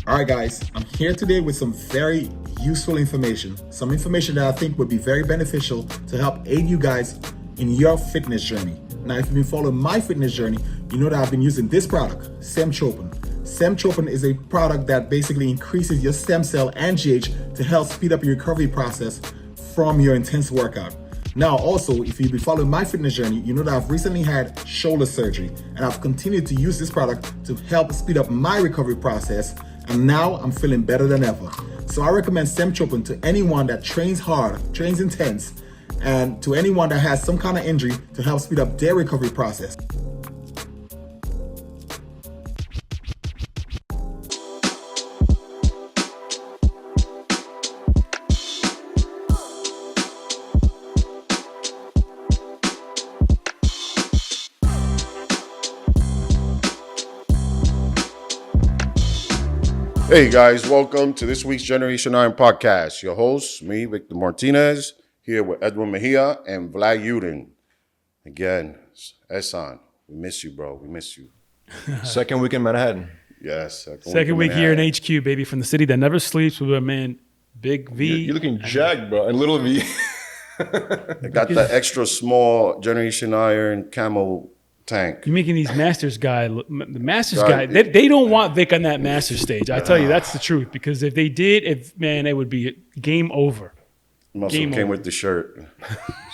All right, guys, I'm here today with some very useful information. Some information that I think would be very beneficial to help aid you guys in your fitness journey. Now, if you've been following my fitness journey, you know that I've been using this product, Semtropin. Semtropin is a product that basically increases your stem cell and GH to help speed up your recovery process from your intense workout. Now, also, if you've been following my fitness journey, you know that I've recently had shoulder surgery, and I've continued to use this product to help speed up my recovery process, and now I'm feeling better than ever. So I recommend Semtropin to anyone that trains hard, trains intense, and to anyone that has some kind of injury to help speed up their recovery process. Hey guys, welcome to this week's Generation Iron podcast. Your host, me, Victor Martinez, here with Edwin Mejia and Vlad Yudin. Again, Esan, we miss you, bro. We miss you. Second week in Manhattan. Yes. Second week here in HQ, baby, from the city that never sleeps with a man, Big V. You're looking jacked, bro, and little V. I got the extra small Generation Iron camo tank. You're making these Masters guy, the Masters guy, they don't want Vic on that Masters stage. I tell you, that's the truth. Because if they did, it would be game over. Muscle came with the shirt.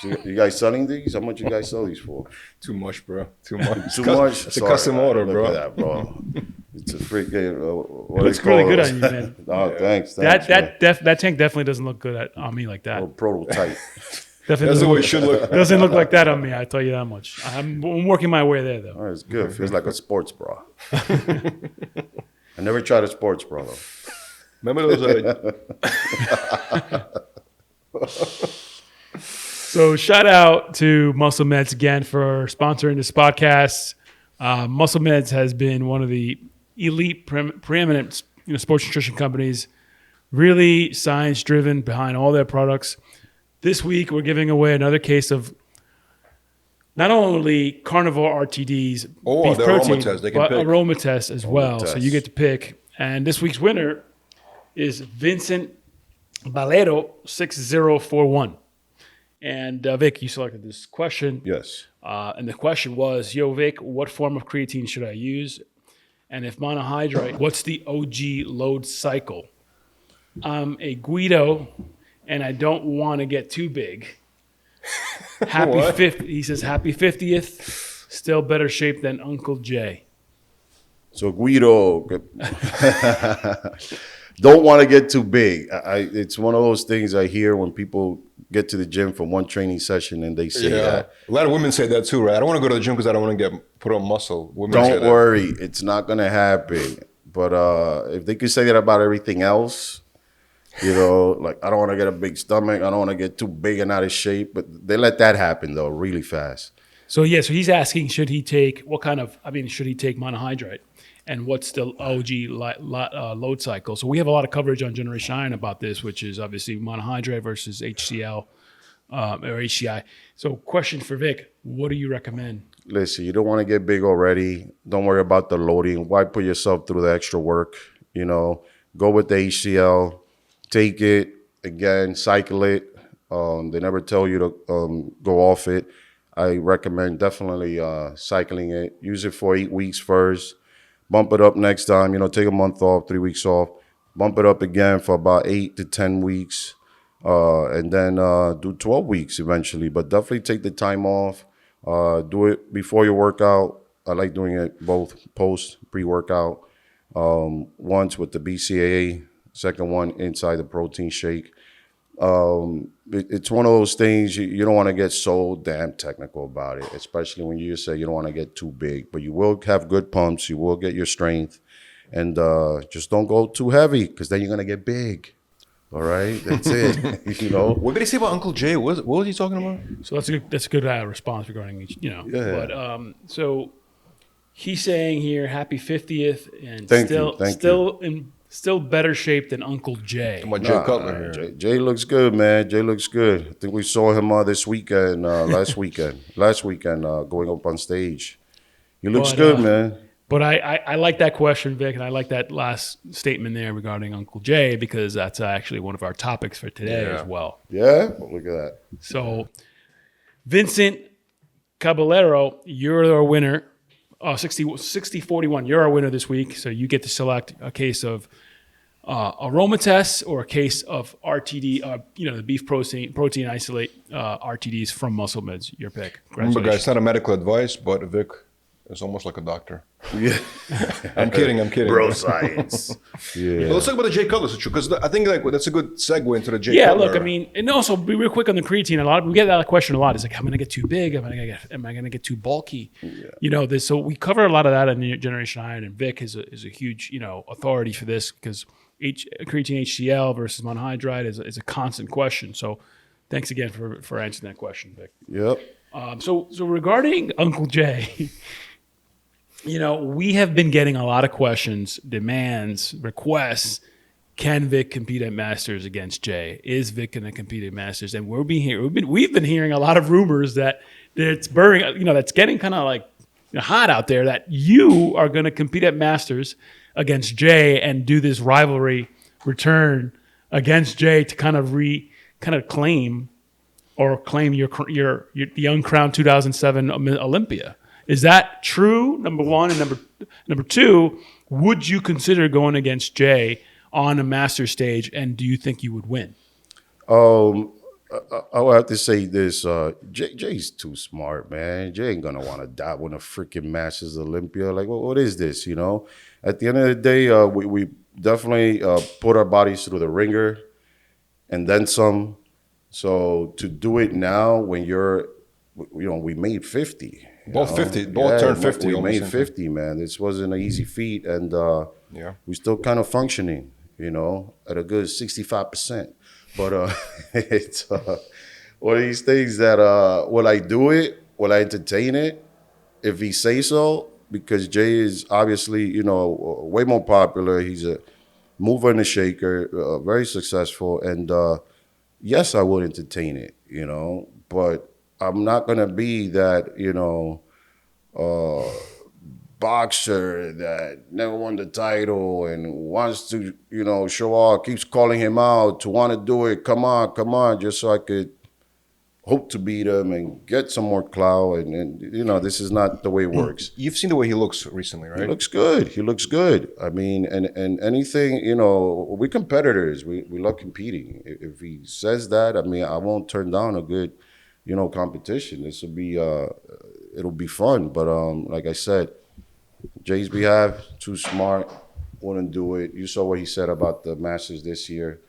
You guys selling these? How much you guys sell these for? Too much, bro. Too much. Too much? It's a custom order, bro. Look at that, bro. It's a freaking. It looks really good on you, man. Oh, thanks. That tank definitely doesn't look good on me like that. A prototype. Definitely That's the way it should look. Doesn't look like that on me. I tell you that much. I'm working my way there, though. All right, it's good. Feels like a sports bra. I never tried a sports bra though. Remember those? So shout out to Muscle Meds again for sponsoring this podcast. Muscle Meds has been one of the elite, preeminent sports nutrition companies, really science-driven behind all their products. This week, we're giving away another case of not only carnivore RTDs, beef protein, but aromatest as well. So you get to pick. And this week's winner is Vincent Valero 6041. And Vic, you selected this question. Yes. And the question was, yo, Vic, what form of creatine should I use? And if monohydrate, what's the OG load cycle? I'm a Guido, and I don't want to get too big. Happy 50th. He says, happy 50th. Still better shape than Uncle Jay. So Guido, don't want to get too big. It's one of those things I hear when people get to the gym from one training session and they say that. A lot of women say that too, right? I don't want to go to the gym because I don't want to get put on muscle. Women don't worry. It's not going to happen. But if they could say that about everything else, like I don't want to get a big stomach. I don't want to get too big and out of shape. But they let that happen, though, really fast. So he's asking, should he take monohydrate? And what's the OG load cycle? So we have a lot of coverage on Generation Iron about this, which is obviously monohydrate versus HCl or HCI. So question for Vic, what do you recommend? Listen, you don't want to get big already. Don't worry about the loading. Why put yourself through the extra work? Go with the HCl. Take it, again, cycle it. They never tell you to go off it. I recommend definitely cycling it. Use it for 8 weeks first. Bump it up next time. Take a month off, 3 weeks off. Bump it up again for about 8 to 10 weeks. And then do 12 weeks eventually. But definitely take the time off. Do it before your workout. I like doing it both post, pre-workout. Once with the BCAA. Second one inside the protein shake. It's one of those things you don't want to get so damn technical about it, especially when you say you don't want to get too big. But you will have good pumps. You will get your strength. And just don't go too heavy because then you're going to get big. All right? That's it. What did he say about Uncle Jay? What was he talking about? So that's a good response regarding, Yeah. But so he's saying here, happy 50th and still better shape than Uncle Jay. I'm Jay Cutler here. Jay looks good, man. Jay looks good. I think we saw him this weekend, last weekend, going up on stage. He looks good, man. But I like that question, Vic, and I like that last statement there regarding Uncle Jay, because that's actually one of our topics for today as well. Yeah, look at that. So, Vincent Caballero, you're our winner. 60-41, you're our winner this week. So you get to select a case of aromatase or a case of RTD, the beef protein isolate RTDs from Muscle Meds. Your pick. Remember, guys, it's not a medical advice, but Vic is almost like a doctor. Yeah. I'm kidding. Bro science. Yeah. Well, let's talk about the Jay Cutler situation, because I think that's a good segue into the Jay Yeah, Cutler. look, I mean, and also be real quick on the creatine. We get that question a lot. It's like, am I going to get too big? Am I going to get too bulky? Yeah. So we cover a lot of that in Generation Iron, and Vic is a huge authority for this, because creatine HCl versus monohydrate is a constant question. So thanks again for answering that question, Vic. Yep. So regarding Uncle Jay. We have been getting a lot of questions, demands, requests. Can Vic compete at Masters against Jay? Is Vic going to compete at Masters? And we've been hearing a lot of rumors that it's burning. That's getting kind of like hot out there, that you are going to compete at Masters against Jay and do this rivalry return against Jay to kind of claim the uncrowned 2007 Olympia. Is that true? Number one, and number two, would you consider going against Jay on a master stage, and do you think you would win? I would have to say this: Jay's too smart, man. Jay ain't gonna want to die when a freaking Masters Olympia. Like, what is this? At the end of the day, we definitely put our bodies through the ringer, and then some. So to do it now, when we made 50. Both 50. Both turned 50. We made 50, man. This wasn't an easy feat, and we're still kind of functioning, at a good 65%. But it's one of these things that will I do it? Will I entertain it? If he say so, because Jay is obviously, way more popular. He's a mover and a shaker, very successful, and yes, I would entertain it, but I'm not gonna be that, boxer that never won the title and wants to, show off, keeps calling him out to want to do it. Come on, just so I could hope to beat him and get some more clout. And this is not the way it works. You've seen the way he looks recently, right? He looks good. I mean, and anything, we're competitors. We love competing. If he says that, I mean, I won't turn down a good competition. This will be it'll be fun. But like I said, Jay's behalf, too smart, wouldn't do it. You saw what he said about the Masters this year.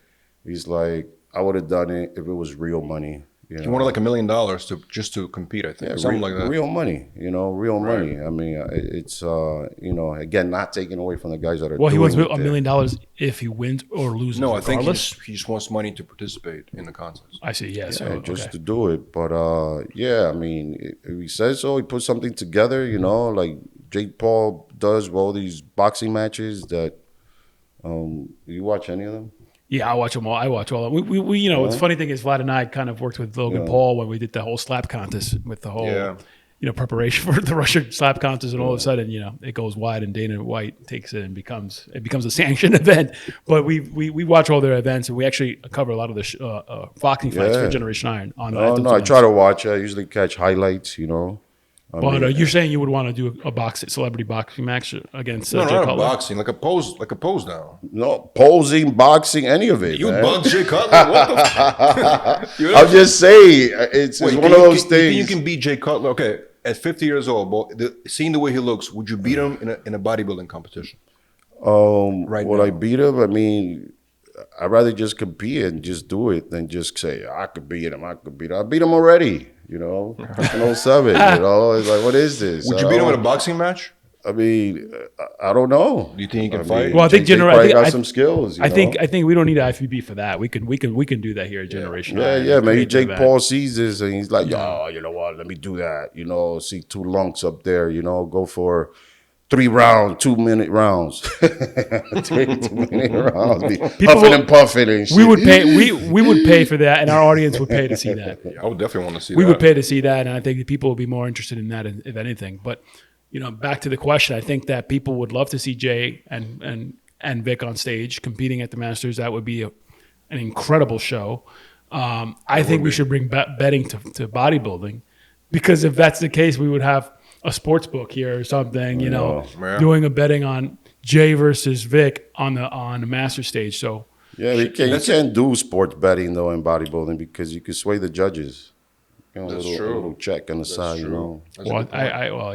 He's like, I would have done it if it was real money. He wanted like $1 million just to compete, I think. Yeah, something like that. Real money, real money. I mean, it's again, not taking away from the guys that are. Well, he doing wants it $1 million if he wins or loses. No, I think regardless. he just wants money to participate in the contest. I see. Yeah, so just to do it. But I mean, if he says so, he puts something together. Like Jake Paul does with all these boxing matches. That you watch any of them? Yeah, I watch them all. I watch all of them. We the funny thing is Vlad and I kind of worked with Logan Paul when we did the whole slap contest with the whole, preparation for the Russian slap contest, and all of a sudden, it goes wide and Dana White takes it and becomes a sanctioned event. But we watch all their events, and we actually cover a lot of the boxing fights for Generation Iron on. No, I try to watch it. I usually catch highlights, But you're saying you would want to do a celebrity boxing match against Jay not Cutler? a boxing, like a pose now. No, posing, boxing, any of it. You man. bug Jay Cutler? What the fuck? I'm just saying, it's one of those things. You can beat Jay Cutler. Okay, at 50 years old, seeing the way he looks, would you beat him in a bodybuilding competition? Would I beat him? I mean, I'd rather just compete and just do it than just say, I could beat him. I beat him already. In 07, it's like, what is this? Would you beat him in a boxing match? I mean, I don't know. Do you think he can fight? Well, I think got some skills. I think we don't need IFBB for that. We can do that here at Generation. Yeah. Maybe Jake Paul sees this and he's like, yo, you know what? Let me do that. See two lunks up there. Go for 3 rounds, 2-minute rounds. 2-minute rounds. Huffing and puffing and shit. We would pay for that, and our audience would pay to see that. I would definitely want to see that. We would pay to see that, and I think the people would be more interested in that if anything. But back to the question, I think that people would love to see Jay and Vic on stage competing at the Masters. That would be an incredible show. I think we should bring betting to bodybuilding, because if that's the case, we would have a sports book here or something, doing a betting on Jay versus Vic on the master stage. So you can't do sports betting though in bodybuilding because you can sway the judges. That's a true. little check on the side, Well,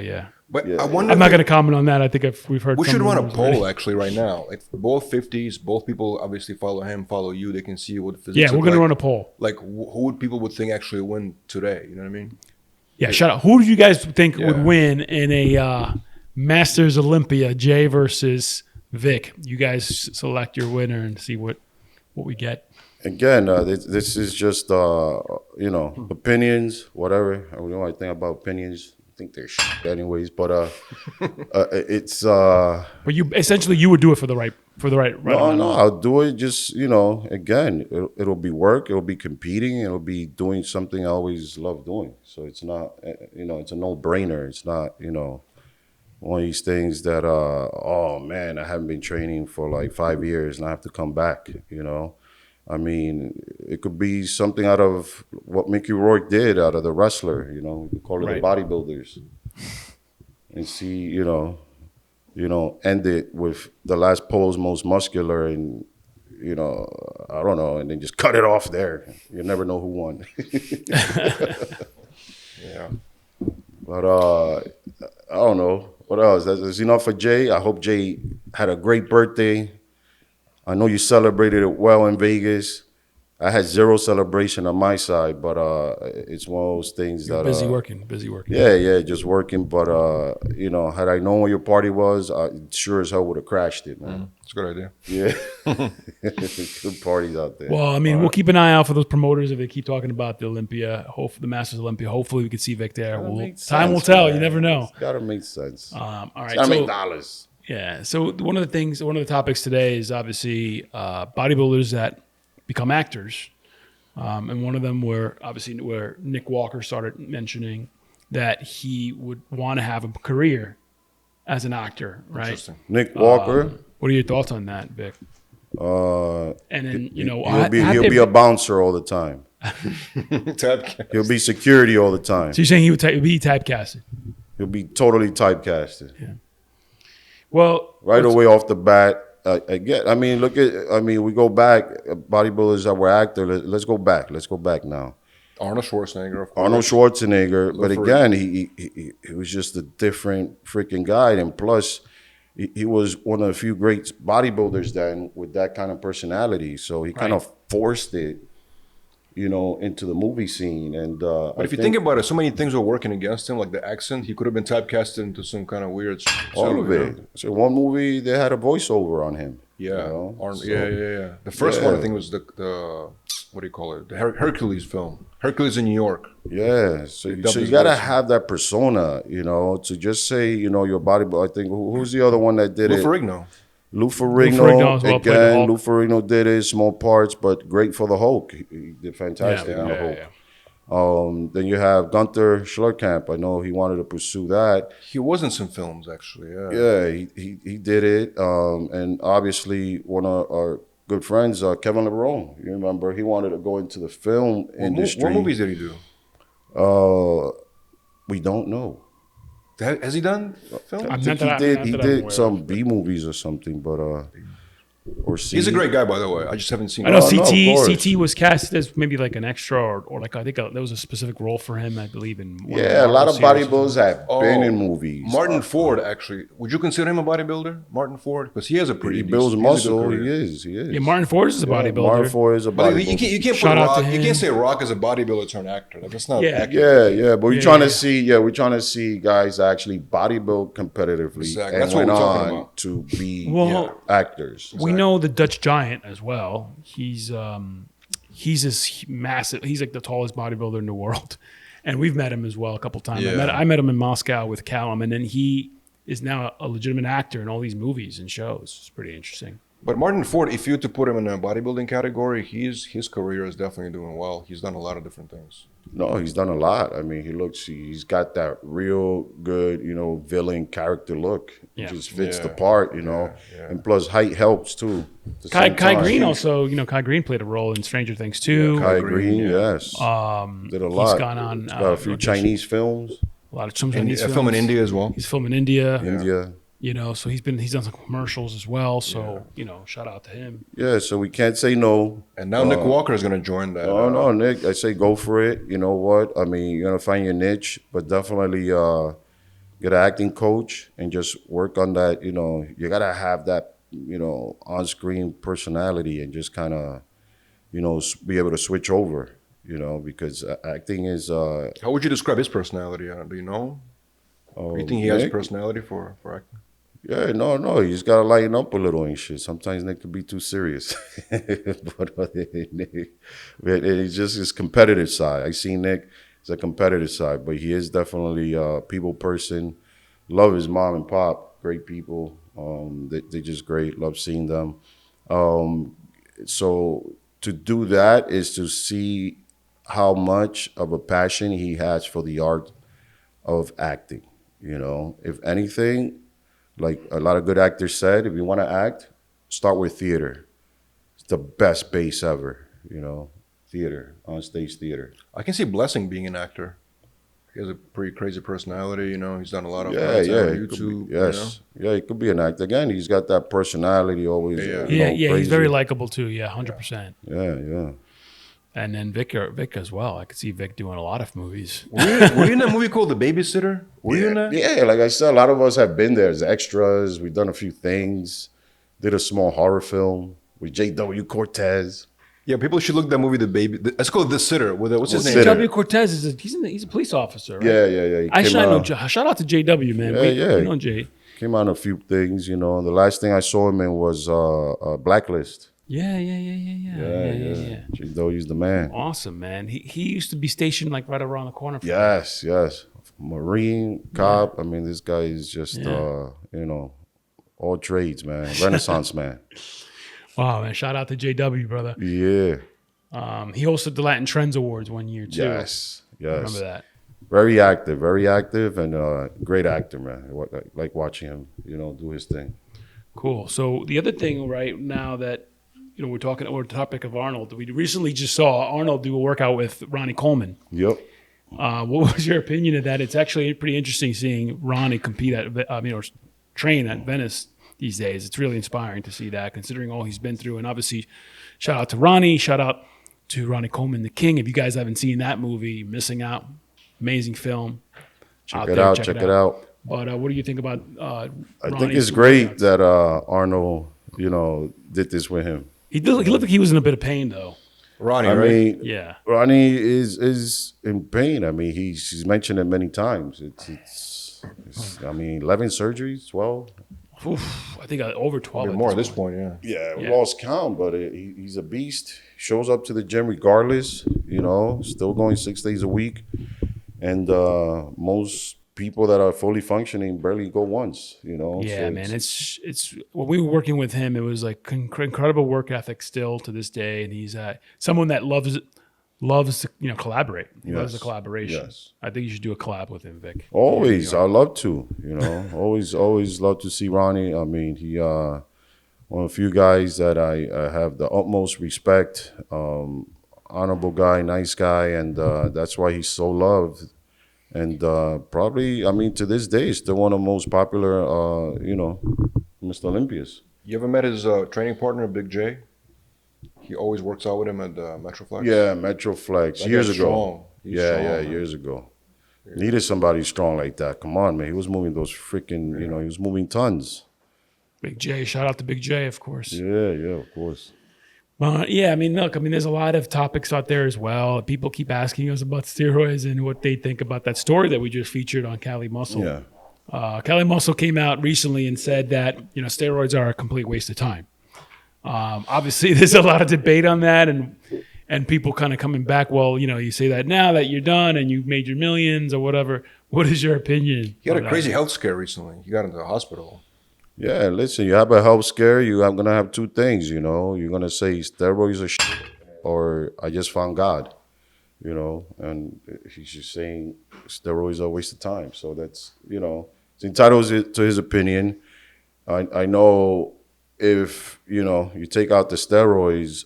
yeah. But Yeah. I wonder. I'm not going to comment on that. I think we've heard. We some should run a rumors poll already. actually right now. Like both 50s, both people obviously follow him, follow you. They can see what physics. Yeah, we're look going to like. run a poll. Like who would people would think actually win today? You know what I mean? Yeah, shut up. Who do you guys think Yeah. would win in a Masters Olympia, Jay versus Vic? You guys select your winner and see what we get. Again, this is just opinions, whatever. I don't know anything about opinions. I think they're shit anyways, but it's But you would do it for the right no, I'll do it. Just again, it'll be work. It'll be competing. It'll be doing something I always love doing. So it's not, it's a no-brainer. It's not, one of these things that, oh man, I haven't been training for like 5 years and I have to come back. I mean, it could be something out of what Mickey Rourke did out of The Wrestler. We call it the bodybuilders, and see, end it with the last pose most muscular, and I don't know, and then just cut it off there. You never know who won. Yeah. But I don't know what else. That's enough for Jay. I hope Jay had a great birthday. I know you celebrated it well in Vegas. I had zero celebration on my side, but it's one of those things You're that busy working. Yeah, just working. But had I known what your party was, I sure as hell would have crashed it, man. It's a good idea. Yeah, good parties out there. Well, I mean, we'll keep an eye out for those promoters if they keep talking about the Olympia, the Masters Olympia. Hopefully, we can see Vic there. Time will tell. You never know. It's gotta make sense. All right, Gotta make dollars. Yeah. So one of the topics today is obviously bodybuilders that become actors, and one of them where Nick Walker started mentioning that he would want to have a career as an actor, right? Interesting. Nick Walker. What are your thoughts on that, Vic? And then he'll be a bouncer all the time. He'll be security all the time. So you're saying he would be typecasted? He'll be totally typecasted. Yeah. Well, right away off the bat. We go back, bodybuilders that were actors. Let's go back. Let's go back now. Arnold Schwarzenegger, of course. Arnold Schwarzenegger. But again, he was just a different freaking guy. And plus, he was one of the few great bodybuilders then with that kind of personality. So he kind of forced it, into the movie scene. And but if you think about it, so many things were working against him, like the accent. He could have been typecasted into some kind of weird. All of it. So one movie, they had a voiceover on him. Yeah. Yeah. The first one, I think, was the what do you call it? The Hercules film. Hercules in New York. Yeah. So you got to have that persona, to just say, your bodybuilder. I think, who's the other one that did Lou it? Ferrigno. Lou Ferrigno, again, Lou Ferrigno did it, small parts, but great for the Hulk. He did fantastic in the Hulk. Then you have Gunther Schlurkamp. I know he wanted to pursue that. He was in some films, actually. Yeah, he did it. And obviously, one of our good friends, Kevin LeBron, you remember, he wanted to go into the film industry. What movies did he do? We don't know. Has he done film? I think he did some B movies or something, but or C. He's a great guy, by the way. I just haven't seen. I know CT CT was cast as maybe like an extra or like I think there was a specific role for him. I believe in a lot of bodybuilders have been in movies. Martin Ford, actually, would you consider him a bodybuilder? Martin Ford, because he has a pretty. He builds muscle. He is. Yeah, Martin Ford is a bodybuilder. Martin Ford is a bodybuilder. But you can't put Rock. You can't say Rock is a bodybuilder turned actor. Like, that's not. Yeah. But we're trying to see. Yeah, we're trying to see guys actually bodybuild competitively exactly. and that's what went we're talking on about. to be actors. We know the Dutch Giant as well. He's this massive. He's like the tallest bodybuilder in the world, and we've met him as well a couple times. Yeah. I met him in Moscow with Callum, and then he is now a legitimate actor in all these movies and shows. It's pretty interesting. But Martin Ford, if you were to put him in a bodybuilding category, his career is definitely doing well. He's done a lot of different things. No, he's done a lot. I mean, he's got that real good, villain character look. He just fits the part, and plus height helps too. Kai Greene also, Kai Greene played a role in Stranger Things too. Kai Greene, yes. Did a lot. He's gone on. He's got a few Chinese films. A lot of some Chinese films. Film in India as well. He's filming in India. India. So he's done some commercials as well. So, shout out to him. Yeah, so we can't say no. And now Nick Walker is going to join that. No, Nick, I say go for it. You know what? I mean, you're going to find your niche, but definitely get an acting coach and just work on that. You got to have that, on-screen personality and just kind of, be able to switch over, because acting is... How would you describe his personality? Do you know? Do you think he has a personality for acting? Yeah, no, you just gotta lighten up a little and shit. Sometimes Nick can be too serious, but it's just his competitive side. I see Nick as a competitive side, but he is definitely a people person. Love his mom and pop, great people. They're just great. Love seeing them. So to do that is to see how much of a passion he has for the art of acting. If anything. Like a lot of good actors said, if you want to act, start with theater. It's the best base ever, theater, on-stage theater. I can see Blessing being an actor. He has a pretty crazy personality, He's done a lot of on YouTube. Yes. Yeah, he could be an actor. Again, he's got that personality always. He's very likable too. Yeah, 100%. Yeah. And then Vic as well. I could see Vic doing a lot of movies. Were you in that movie called The Babysitter? Were you in that? Yeah, like I said, a lot of us have been there as extras. We've done a few things. Did a small horror film with J.W. Cortez. Yeah, people should look at that movie, Let's call it The Sitter. What's his name? J.W. Cortez he's a police officer, right? Yeah. Shout out to J.W., man. Yeah. Jay. Came on a few things, The last thing I saw him in was Blacklist. Yeah. J.W.'s the man. Awesome, man. He used to be stationed like right around the corner from Yes. Marine, cop. Yeah. I mean, this guy is just, all trades, man. Renaissance man. Wow, man. Shout out to JW, brother. Yeah. He hosted the Latin Trends Awards one year, too. Yes. I remember that. Very active, and great actor, man. I like watching him, do his thing. Cool. So the other thing right now that, we're the topic of Arnold. We recently just saw Arnold do a workout with Ronnie Coleman. Yep. What was your opinion of that? It's actually pretty interesting seeing Ronnie compete train at Venice these days. It's really inspiring to see that, considering all he's been through. And obviously, shout out to Ronnie. Shout out to Ronnie Coleman, the King. If you guys haven't seen that movie, missing out. Amazing film. Check it out. But what do you think about I think it's great that Arnold, did this with him. He looked like he was in a bit of pain, though. Ronnie, I right? mean, yeah. Ronnie is in pain. I mean, he's mentioned it many times. It's 11 surgeries, 12. Oof, I think over 12. More at this point, yeah. Yeah, we lost count, but he's a beast. Shows up to the gym regardless, still going 6 days a week. And most people that are fully functioning barely go once, Yeah, so man, it's when we were working with him, it was like incredible work ethic still to this day, and he's someone that loves to collaborate. He loves the collaboration. Yes. I think you should do a collab with him, Vic. Always, I love to. Always love to see Ronnie. I mean, he one of the few guys that I have the utmost respect. Honorable guy, nice guy, and that's why he's so loved. And probably, I mean, to this day, still one of the most popular, Mr. Olympias. You ever met his training partner, Big J? He always works out with him at Metroflex. Yeah, Metroflex. Years ago. Strong, years ago. Yeah. Needed somebody strong like that. Come on, man. He was moving those freaking, he was moving tons. Big J. Shout out to Big J, of course. Yeah, of course. Yeah, I mean, look, there's a lot of topics out there as well. People keep asking us about steroids and what they think about that story that we just featured on Cali Muscle. Yeah. Cali Muscle came out recently and said that, steroids are a complete waste of time. Obviously, there's a lot of debate on that and people kind of coming back, well, you say that now that you're done and you've made your millions or whatever. What is your opinion? He had a crazy health scare recently. He got into the hospital. Yeah, listen, you have a health scare, I'm going to have two things, you know. You're going to say steroids are shit, or I just found God, you know. And he's just saying steroids are a waste of time. So that's, you know, it's entitled to his opinion. I know if, you know, you take out the steroids,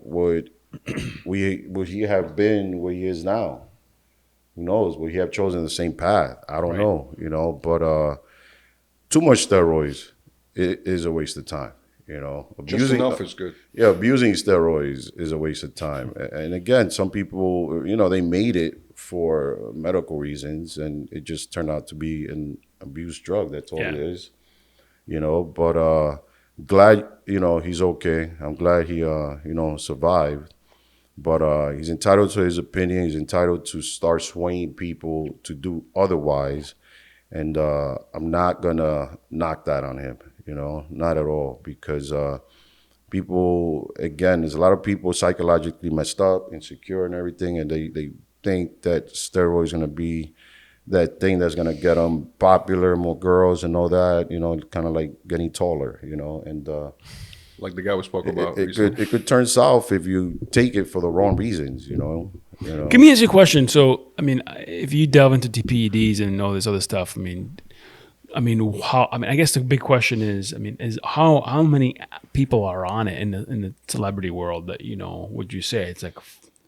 would he have been where he is now? Who knows? Would he have chosen the same path? I don't know, you know, but too much steroids is a waste of time, you know. Just enough is good. Yeah, abusing steroids is a waste of time. And again, some people, you know, they made it for medical reasons, and it just turned out to be an abused drug. That's all it is, you know. But glad, you know, he's okay. I'm glad he, you know, survived. But he's entitled to his opinion. He's entitled to start swaying people to do otherwise. And I'm not going to knock that on him, you know, not at all. Because people, again, there's a lot of people psychologically messed up, insecure and everything. And they think that steroids going to be that thing that's going to get them popular, more girls and all that, you know, kind of like getting taller, you know. And like the guy we spoke about. It could turn south if you take it for the wrong reasons, you know. Give me a question. So, I mean, if you delve into PEDs and all this other stuff, I mean, I guess the big question is, how many people are on it in the celebrity world that, you know, would you say it's like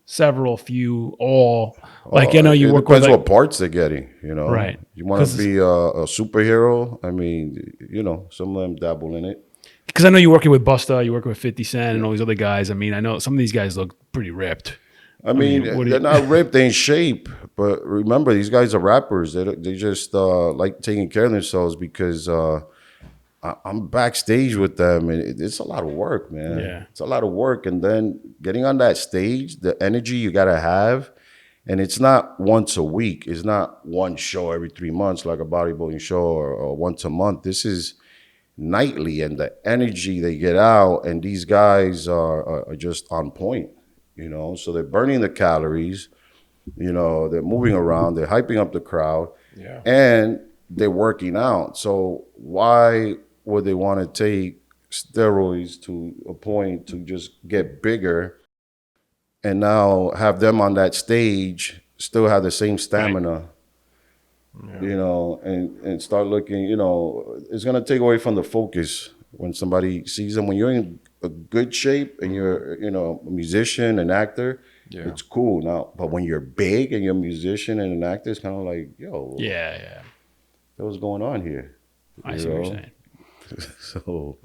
several, few, all? Like, you know, you work with. It depends what parts they're getting, you know. Right. You want to be a superhero? I mean, you know, some of them dabble in it. Because I know you're working with Busta, you're working with 50 Cent and all these other guys. I mean, I know some of these guys look pretty ripped. I mean they're not ripped, they're in shape. But remember, these guys are rappers. They just like taking care of themselves because I'm backstage with them. And it's a lot of work, man. Yeah. It's a lot of work. And then getting on that stage, the energy you got to have. And it's not once a week. It's not one show every 3 months like a bodybuilding show or once a month. This is nightly, and the energy they get out, and these guys are just on point, you know. So they're burning the calories, you know, they're moving around, they're hyping up the crowd, and they're working out. So why would they want to take steroids to a point to just get bigger and now have them on that stage still have the same stamina? You know, and start looking, you know, it's going to take away from the focus when somebody sees them. When you're in a good shape and you're, you know, a musician, an actor, it's cool. Now, but when you're big and you're a musician and an actor, it's kind of like, yo, what's going on here? I see what you're saying. So,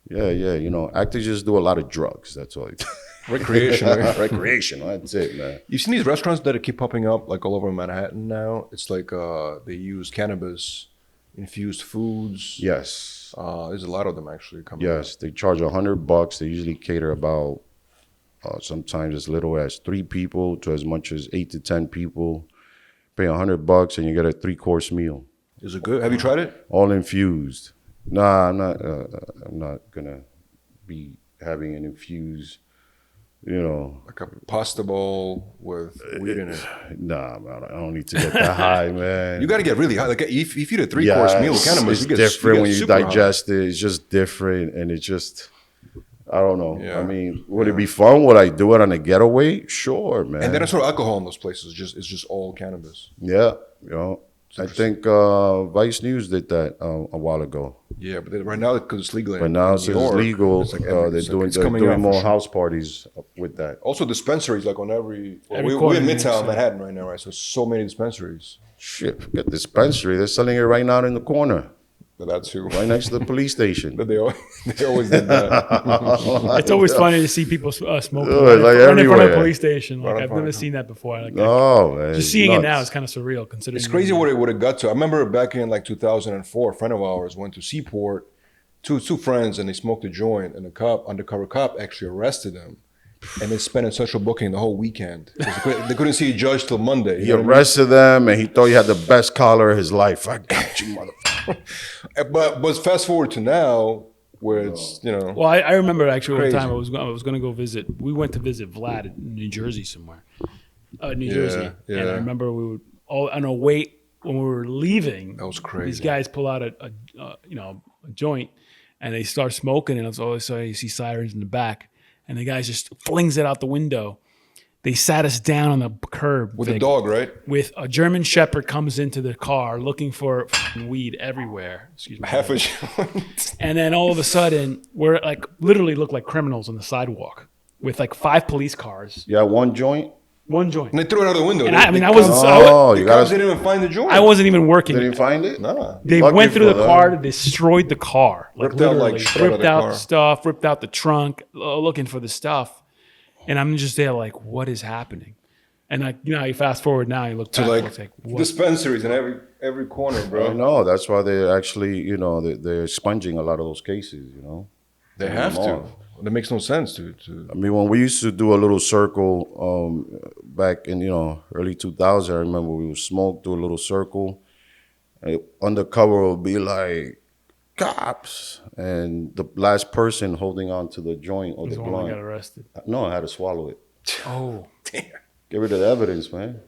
you know, actors just do a lot of drugs. That's all. Recreational. Recreational. That's it, man. You've seen these restaurants that keep popping up like all over Manhattan now. It's like they use cannabis infused foods. Yes. There's a lot of them actually coming. Yes, they charge $100. They usually cater about sometimes as little as 3 people to as much as 8 to 10 people. Pay $100 and you get a 3-course meal. Is it good? Have you tried it? All infused. Nah, I'm not gonna be having an infused. You know, like a pasta bowl with weed in it. Nah, man, I don't need to get that high, man. You got to get really high. Like if you eat a 3-course meal with cannabis, it's different when you digest it. It's just different, and it's just, I don't know. I mean, would it be fun? Would I do it on a getaway? Sure, man. And then there's no alcohol in those places. It's just all cannabis. Yeah, you know. I think Vice News did that a while ago. Yeah, but right now because it's legal. But now since it's legal, they're doing more house parties with that. Also, dispensaries like on every we're in Midtown Manhattan right now, right? So many dispensaries. Shit, forget dispensary. They're selling it right now in the corner. But that too. Right next to the police station. But they always did that. It's always funny to see people smoking like right in front of a police station. Like I've never seen that before. Like, man, just seeing it now is kind of surreal. Considering it's crazy what it got to. I remember back in like 2004, a friend of ours went to Seaport, two friends, and they smoked a joint, and the undercover cop actually arrested them. And they spent in central booking the whole weekend. They couldn't see a judge till Monday. He arrested them, and he thought he had the best collar of his life. I got you, motherfucker. But fast forward to now, where it's, you know. Well, I remember actually one time I was going to go visit. We went to visit Vlad in New Jersey somewhere. New Jersey. Yeah. And I remember we would all on our way when we were leaving, That was crazy. These guys pull out a joint, and they start smoking, and it's all of a sudden you see sirens in the back, and the guy just flings it out the window. They sat us down on the curb with a dog, right? With a German Shepherd comes into the car looking for weed everywhere. Excuse me. Half a joint. And then all of a sudden, we're like literally look like criminals on the sidewalk with like 5 police cars. Yeah, one joint. One joint. And they threw it out the window. And I wasn't. Oh, The cops didn't even find the joint. I wasn't even working. They didn't find it? Nah. They Lucky went through for the them. car, destroyed the car, like Ripped out, literally, like, shit out of ripped the out car. the stuff, ripped out the trunk, looking for the stuff, and I'm just there like, what is happening? And like, you fast forward now, you look To back, like it's like what? dispensaries in every corner, I bro. know. That's why they're actually, they're expunging a lot of those cases, They have to. That makes no sense to. I mean, when we used to do a little circle back in, early 2000, I remember we would smoke, do a little circle. And undercover would be like, cops. And the last person holding on to the joint or He's the the one that got blunt. arrested. No, I had to swallow it. Oh, Damn. Get rid of the evidence, man.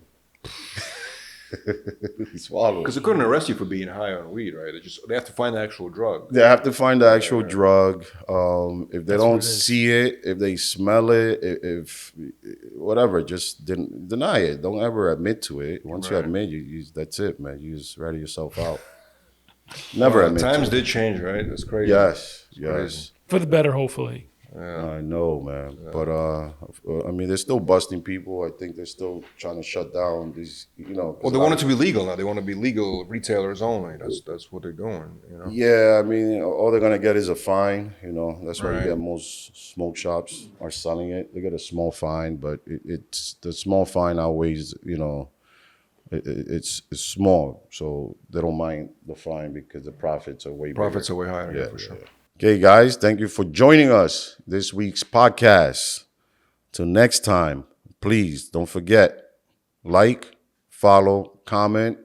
Swallow Because it. they couldn't arrest you for being high on weed, right? They have to find the actual drug. They have to find the actual drug. If they what don't it is. see it, if they smell it, if whatever, just deny it. Don't ever admit to it. Once you Right. admit, that's it, man. You just rattle yourself out. Never admit Times to it. did change, right? That's crazy. Yes, crazy. yes. for the better, hopefully. I know, man. But I mean, they're still busting people. I think they're still trying to shut down these. Well, they want it to be legal now. They want to be legal retailers only. That's what they're doing. Yeah, I mean, all they're gonna get is a fine. That's why you Right. get most smoke shops are selling it. They get a small fine, but it's the small fine outweighs. It's small, so they don't mind the fine because the profits are way Profits bigger. are way higher, yeah, for sure. Yeah. Okay, guys, thank you for joining us this week's podcast. Till next time, please don't forget, like, follow, comment,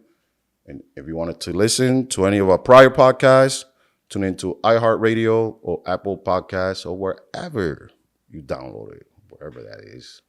and if you wanted to listen to any of our prior podcasts, tune into iHeartRadio or Apple Podcasts or wherever you download it, wherever that is.